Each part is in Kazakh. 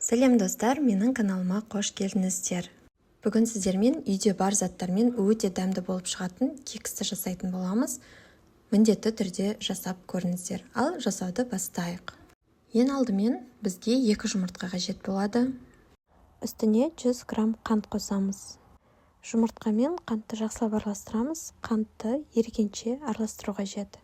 Сәлем достар, менің каналыма қош келдіңіздер. Бүгін сіздермен үйде бар заттармен өте дәмді болып шығатын кексті жасайтын боламыз. Міндетті түрде жасап көріңіздер. Ал жасауды бастайық. Ең алдымен бізге 2 жұмыртқа қажет болады. Үстіне 100 грамм қант қосамыз. Жұмыртқа мен қантты жақсылап араластырамыз. Қантты ерігенше араластыру қажет.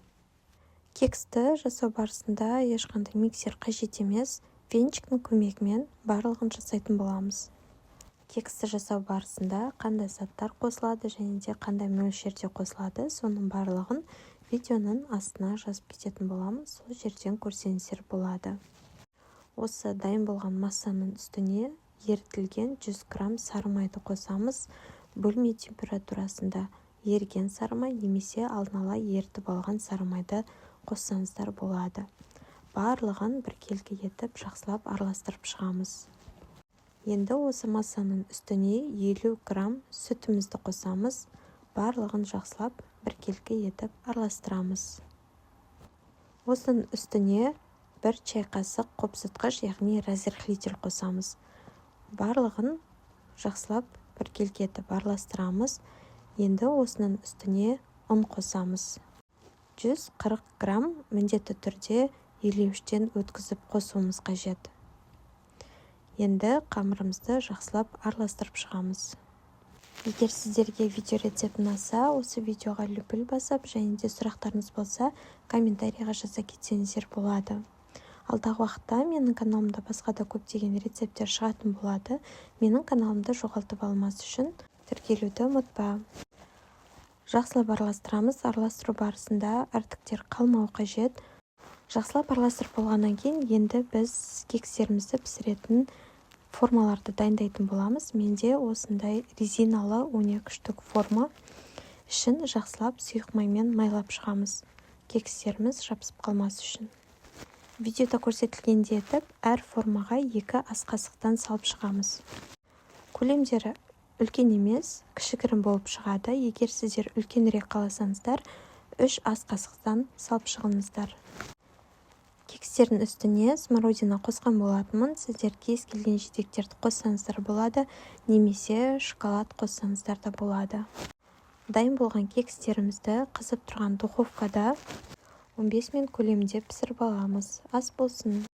Кексті жасау барысында ешқандай миксер қажет емес. Венчиктің көмегімен барлығын жасайтын боламыз. Кексті жасау барысында қандай заттар қосылады және де қандай мөлшерде қосылады, соның барлығын видеоның астына жазып кететін боламыз. Сол жерден көрсеңіздер болады. Осы дайын болған массаның үстіне ерітілген 100 грамм сары майды қосамыз. Бөлме температурасында еріген сары май немесе алдын ала ерітіп алған сары майды қоссаңыздар болады. Барлығын біркелкі етіп жақсылап араластырып шығамыз. Енді осы массаның үстіне 50 грамм сүтімізді қосамыз. Барлығын жақсылап біркелкі етіп араластырамыз. Осының үстіне 1 чай қасық қопсытқыш, яғни разрыхлитель қосамыз. Барлығын жақсылап біркелкі етіп араластырамыз. Енді осының үстіне ұн қосамыз. 140 грамм міндетті түрде елеуіштен өткізіп қосуымыз қажет. Енді қамырымызды жақсылап араластырып шығамыз. Егер сіздерге видео рецепт ұнаса, осы видеоға лүпіл басып, және де сұрақтарыңыз болса, комментарийға жаза кетсеңіздер болады. Алдағы уақытта менің каналымда басқа да көптеген рецепттер шығатын болады. Менің каналымды жоғалтып алмас үшін тіркелуді ұмытпа. Жақсылап араластырамыз. Араластыру барысында артықтар қалмауы қажет. Жақсылап араластырып болғаннан кейін енді біз кекстерімізді пісіретін формаларды дайындайтын боламыз. Менде осындай резиналы 12 штук форма. Ішін жақсылап сұйық маймен майлап шығамыз. Кекстеріміз жабысып қалмас үшін. Видеода көрсетілгендей етіп, әр формаға 2 ас қасықтан салып шығамыз. Көлемдері үлкен емес, кішігірім болып шығады. Егер сіздер үлкенірек қаласаңыздар, 3 ас қасықтан салып шығыңыздар. Кекстердің үстіне смородина қосқан болатынмын. Сіздер кез келген жидектерді қоссаңыздар болады, немесе шоколад қоссаңыздар да болады. Дайын болған кекстерімізді қызып тұрған духовкада 15 минут көлемінде пісіріп аламыз. Ас болсын.